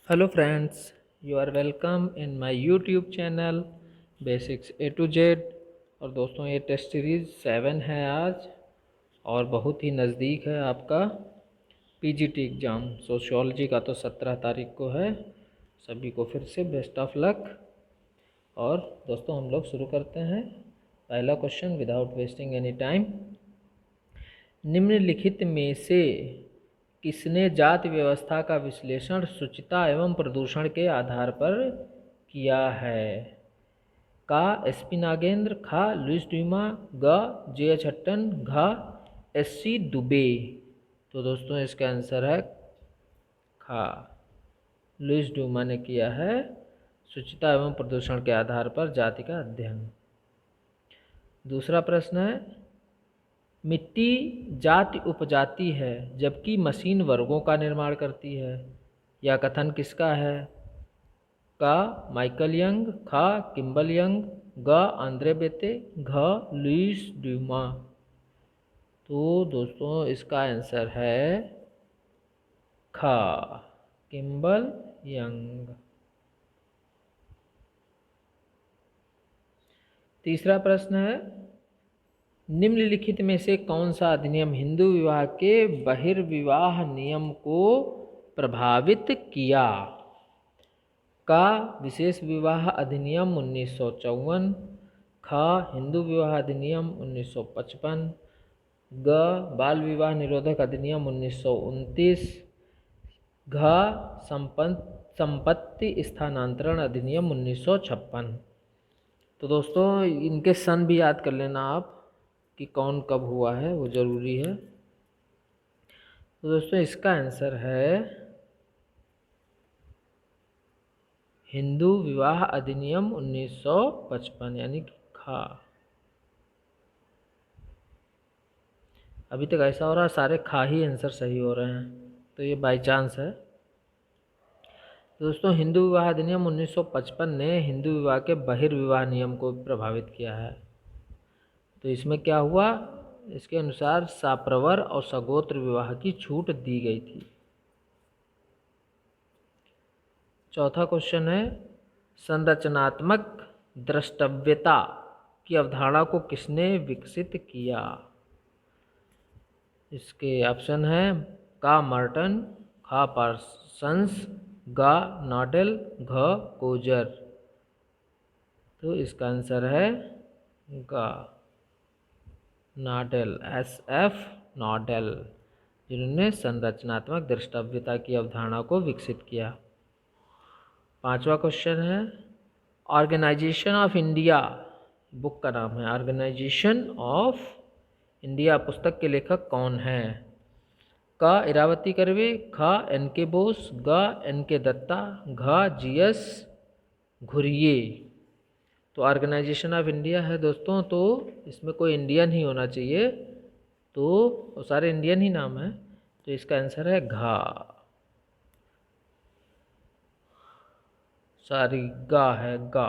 Hello friends, you are welcome in my YouTube channel Basics A to Z। और दोस्तों ये test series 7 है आज और बहुत ही नज़दीक है आपका पीजीटी एग्ज़ाम। सोशियोलॉजी का तो 17 तारीख को है। सभी को फिर से बेस्ट ऑफ लक। और दोस्तों हम लोग शुरू करते हैं। पहला question without wasting any time, निम्नलिखित में से किसने जाति व्यवस्था का विश्लेषण शुचिता एवं प्रदूषण के आधार पर किया है? का एसपी नागेंद्र, खा लुइस ड्यूमा, ग जे.एच. हट्टन, घ एस.सी. दुबे। तो दोस्तों इसका आंसर है खा, लुइस ड्यूमा ने किया है शुचिता एवं प्रदूषण के आधार पर जाति का अध्ययन। दूसरा प्रश्न है, मिट्टी जाति उपजाति है जबकि मशीन वर्गों का निर्माण करती है। यह कथन किसका है? का माइकल यंग, खा किम्बल यंग, ग आंद्रे बेते, घ लुइस ड्यूमा। तो दोस्तों इसका आंसर है खा, किम्बल यंग। तीसरा प्रश्न है, निम्नलिखित में से कौन सा अधिनियम हिंदू विवाह के बहिर्विवाह नियम को प्रभावित किया? का विशेष विवाह अधिनियम 1954, ख हिंदू विवाह अधिनियम 1955, ग बाल विवाह निरोधक अधिनियम 1929, घ संपत्ति स्थानांतरण अधिनियम 1956। तो दोस्तों इनके सन भी याद कर लेना आप कि कौन कब हुआ है, वो ज़रूरी है। तो दोस्तों इसका आंसर है हिंदू विवाह अधिनियम 1955 यानी कि खा। अभी तक ऐसा हो रहा है सारे खा ही आंसर सही हो रहे हैं, तो ये बाय चांस है। दोस्तों हिंदू विवाह अधिनियम 1955 ने हिंदू विवाह के बहिर्विवाह नियम को प्रभावित किया है। तो इसमें क्या हुआ, इसके अनुसार साप्रवर और सगोत्र विवाह की छूट दी गई थी। चौथा क्वेश्चन है, संरचनात्मक द्रष्टव्यता की अवधारणा को किसने विकसित किया? इसके ऑप्शन है का मर्टन, खा पार्सन्स, गा नॉडेल, घ कोजर। तो इसका आंसर है गा नॉडेल, SF नॉडेल, जिन्होंने संरचनात्मक द्रष्टव्यता की अवधारणा को विकसित किया। पांचवा क्वेश्चन है, ऑर्गेनाइजेशन ऑफ इंडिया बुक का नाम है, ऑर्गेनाइजेशन ऑफ इंडिया पुस्तक के लेखक कौन हैं? का इरावती कर्वे, ख NK बोस, ग NK दत्ता, घ GS घुरिये। तो ऑर्गेनाइजेशन ऑफ इंडिया है दोस्तों, तो इसमें कोई इंडियन ही होना चाहिए, तो सारे इंडियन ही नाम है, तो इसका आंसर है घा, सारी गा है गा,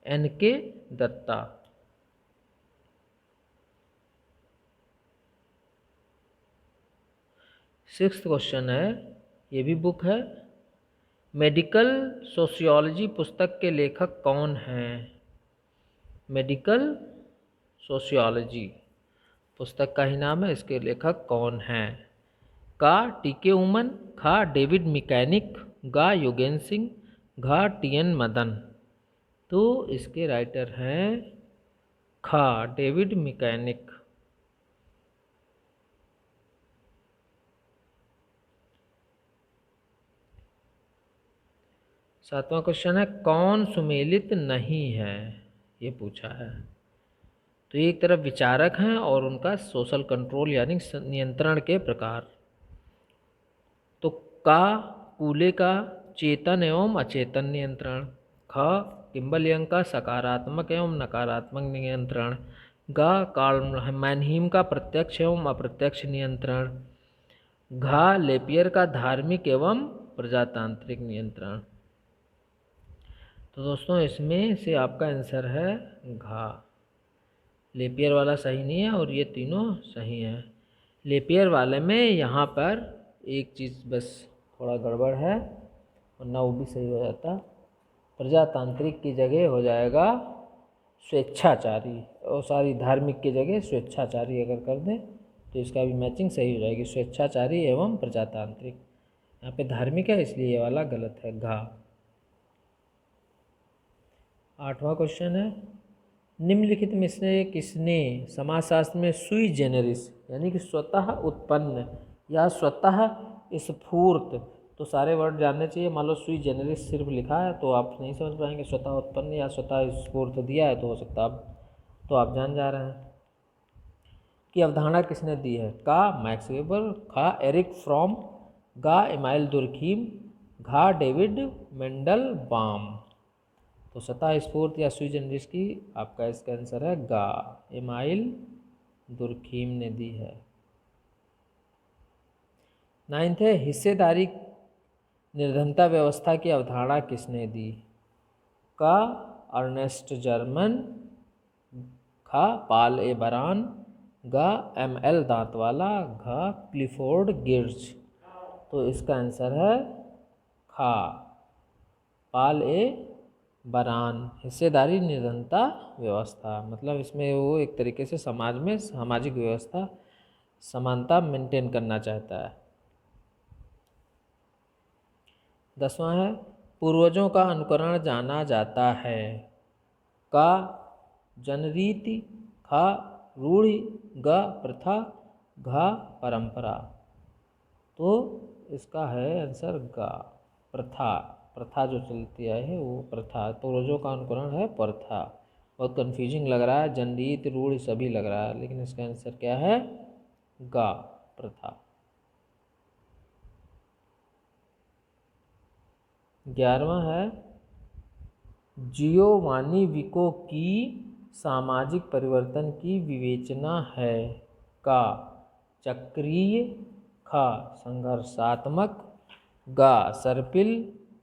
NK दत्ता। सिक्स्थ क्वेश्चन है, ये भी बुक है, मेडिकल सोशियोलॉजी पुस्तक के लेखक कौन हैं? मेडिकल सोशियोलॉजी पुस्तक का ही नाम है, इसके लेखक कौन हैं? का TK उमन, खा डेविड मैकेनिक, गा योगेन सिंह, घा TN मदन। तो इसके राइटर हैं खा डेविड मैकेनिक। सातवां क्वेश्चन है, कौन सुमेलित नहीं है? ये पूछा है। तो ये एक तरफ विचारक हैं और उनका सोशल कंट्रोल यानी नियंत्रण के प्रकार। तो का कूले का चेतन एवं अचेतन नियंत्रण, ख किम्बल यंग का सकारात्मक एवं नकारात्मक नियंत्रण, ग कार्ल मैनहीम का प्रत्यक्ष एवं अप्रत्यक्ष नियंत्रण, घा लेपियर का धार्मिक एवं प्रजातांत्रिक नियंत्रण। तो दोस्तों इसमें से आपका आंसर है घा, लेपियर वाला सही नहीं है और ये तीनों सही हैं। लेपियर वाले में यहाँ पर एक चीज़ बस थोड़ा गड़बड़ है, वरना वो भी सही हो जाता। प्रजातांत्रिक की जगह हो जाएगा स्वेच्छाचारी, और सारी धार्मिक की जगह स्वेच्छाचारी अगर कर दें तो इसका भी मैचिंग सही हो जाएगी, स्वेच्छाचारी एवं प्रजातांत्रिक। यहाँ पे धार्मिक है इसलिए ये वाला गलत है, घा। 8वां क्वेश्चन है, निम्नलिखित में से किसने समाजशास्त्र में सुई जेनेरिस यानी कि स्वतः उत्पन्न या स्वतः स्फूर्त, तो सारे वर्ड जानने चाहिए। मान लो सुई जेनेरिस सिर्फ लिखा है तो आप नहीं समझ पाएंगे, स्वतः उत्पन्न या स्वतः स्फूर्त दिया है तो हो सकता है तो आप जान जा रहे हैं कि अवधारणा किसने दी है। का मैक्स वेबर, खा एरिक फ्रॉम, गा इमाइल दुर्खीम, घा डेविड मेंडल बाम। तो स्वतः स्फूर्त या सुई जेनेरिस की आपका इसका आंसर है गा, इमाइल दुर्खीम ने दी है। 9th है, हिस्सेदारी निर्धनता व्यवस्था की अवधारणा किसने दी। का अर्नेस्ट जर्मन, खा पाल ए बरान, गा एम.एल. दांतवाला, घा क्लिफोर्ड गिर्च। तो इसका आंसर है खा पाल ए बरान, हिस्सेदारी निर्धनता व्यवस्था। मतलब इसमें वो एक तरीके से समाज में सामाजिक व्यवस्था समानता मेंटेन करना चाहता है। 10वां है, पूर्वजों का अनुकरण जाना जाता है। का जनरीति, खा रूढ़ि, ग प्रथा, घा परंपरा। तो इसका है आंसर गा, प्रथा। प्रथा जो चलती है वो प्रथा, पूर्वजों का अनुकरण है प्रथा। बहुत कंफ्यूजिंग लग रहा है, जनरीति रूढ़ि सभी लग रहा है, लेकिन इसका आंसर क्या है, गा प्रथा। 11वां है, जियोवानी विको की सामाजिक परिवर्तन की विवेचना है। का चक्रीय, खा संघर्षात्मक, गा सर्पिल,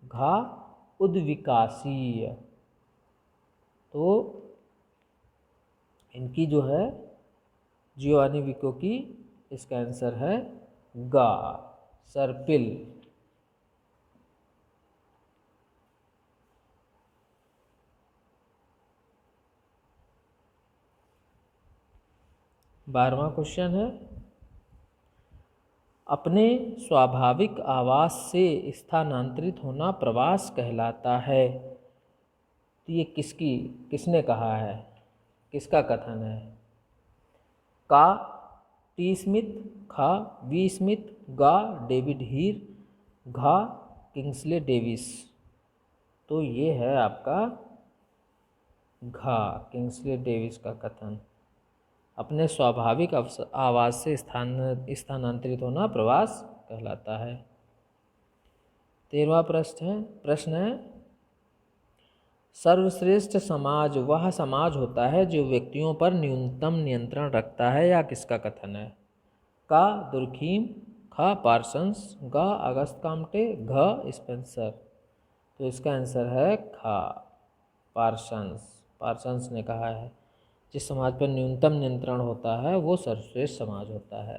घा उद्विकासीय। तो इनकी जो है जियोवानी विको की, इसका आंसर है गा सर्पिल। 12वां क्वेश्चन है, अपने स्वाभाविक आवास से स्थानांतरित होना प्रवास कहलाता है। तो ये किसने कहा है, किसका कथन है। का टी स्मिथ, खा वी स्मिथ, गा डेविड हीर, घा किंग्सले डेविस। तो ये है आपका घा किंग्सले डेविस का कथन। अपने स्वाभाविक आवास से स्थानांतरित होना प्रवास कहलाता है। 13वां प्रश्न है, सर्वश्रेष्ठ समाज वह समाज होता है जो व्यक्तियों पर न्यूनतम नियंत्रण रखता है, या किसका कथन है। का दुर्खीम, खा पार्सन्स, गा अगस्त काम्टे, घ स्पेंसर। तो इसका आंसर है खा पार्सन्स। पार्सन्स ने कहा है जिस समाज पर न्यूनतम नियंत्रण होता है वो सर्वश्रेष्ठ समाज होता है।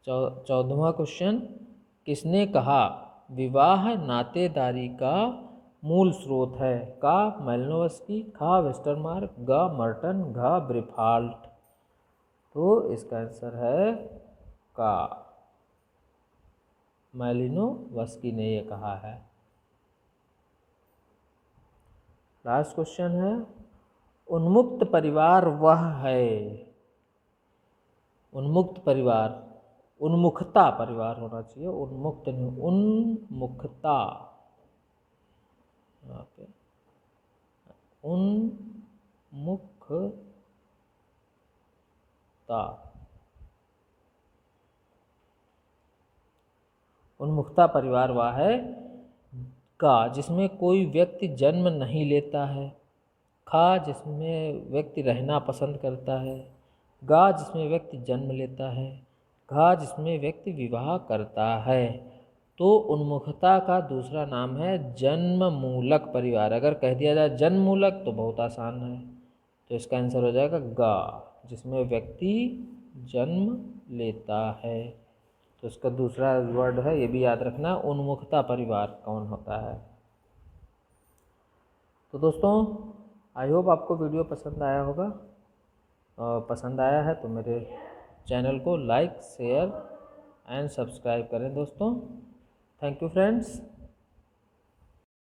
14वां क्वेश्चन, किसने कहा विवाह नातेदारी का मूल स्रोत है। का मेलिनोवस्की, खा वेस्टरमार्क, गा मर्टन, घा ब्रिफाल्ट। तो इसका आंसर है का मेलिनोवस्की ने ये कहा है। लास्ट क्वेश्चन है, उन्मुक्त परिवार वह है। उन्मुक्त परिवार, उन्मुखता परिवार होना चाहिए, उन्मुक्त नहीं, उन्मुखता। यहाँ पे उन्मुखता, उन्मुखता परिवार वह है का जिसमें कोई व्यक्ति जन्म नहीं लेता है, खा जिसमें व्यक्ति रहना पसंद करता है, गा जिसमें व्यक्ति जन्म लेता है, घा जिसमें व्यक्ति विवाह करता है। तो उन्मुखता का दूसरा नाम है जन्ममूलक परिवार। अगर कह दिया जाए जन्ममूलक तो बहुत आसान है, तो इसका आंसर हो जाएगा गा जिसमें व्यक्ति जन्म लेता है। तो इसका दूसरा वर्ड है, ये भी याद रखना, उन्मुखता परिवार कौन होता है। तो दोस्तों आई होप आपको वीडियो पसंद आया होगा, और पसंद आया है तो मेरे चैनल को लाइक शेयर एंड सब्सक्राइब करें दोस्तों। Thank you friends.